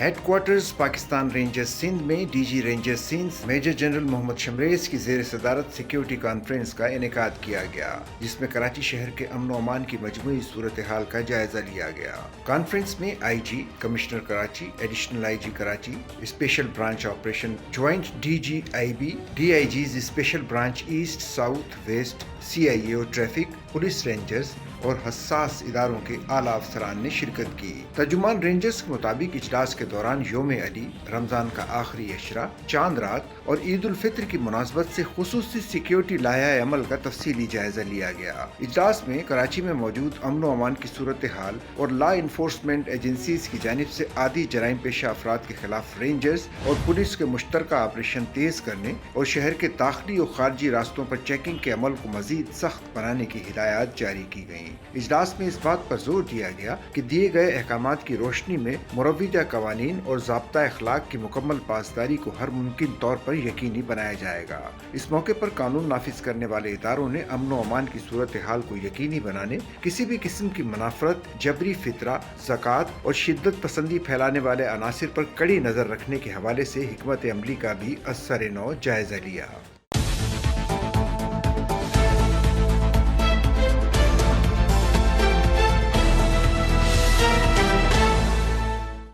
Head quarters Pakistan rangers Sindh में DG rangers Sindh major general Mohammad Shamrez की जेर सदारत सिक्योरिटी कॉन्फ्रेंस का इनेकाद किया गया, जिसमें कराची शहर के अमन व अमान की मजमूई सूरत हाल का जायजा लिया गया। कॉन्फ्रेंस में IG, commissioner Karachi, additional IG Karachi, special branch operation, joint DGIB, DIGs special branch east, south, west, CIO traffic, police rangers और हसास इदारों के आला अफसरान ने शिरकत की। तर्जुमान रेंजर्स के मुताबिक इजलास के दौरान योम अली, रमजान का आखिरी अशरा, चांद रात और ईद उल फित्र की मुनासबत से खुसूसी सिक्योरिटी लाया अमल का तफसीली जायजा लिया गया। इजलास में कराची में मौजूद अमन व अमान की सूरत हाल और लॉ इन्फोर्समेंट एजेंसीज की जानिब से आदि जराइम पेशा अफराद के खिलाफ रेंजर्स और पुलिस के मुश्तरका ऑपरेशन तेज करने और शहर के दाखिली और खारजी रास्तों पर चेकिंग के अमल को मजीद सख्त बनाने की हिदायत जारी की गई। इजलास में इस बात पर जोर दिया गया कि दिए गए अहकामात की रोशनी में मुरव्विदा कवानीन और ज़ाब्ता अखलाक की मुकम्मल पासदारी को हर मुमकिन तौर पर यकीनी बनाया जाएगा। इस मौके पर कानून नाफिज करने वाले इदारों ने अमन व अमान की सूरत हाल को यकीनी बनाने, किसी भी किस्म की मुनाफरत, जबरी फितरा, ज़कात और शिद्दत पसंदी फैलाने वाले अनासिर पर कड़ी नजर रखने के हवाले से हिकमत अमली का भी असर नौ जायजा लिया।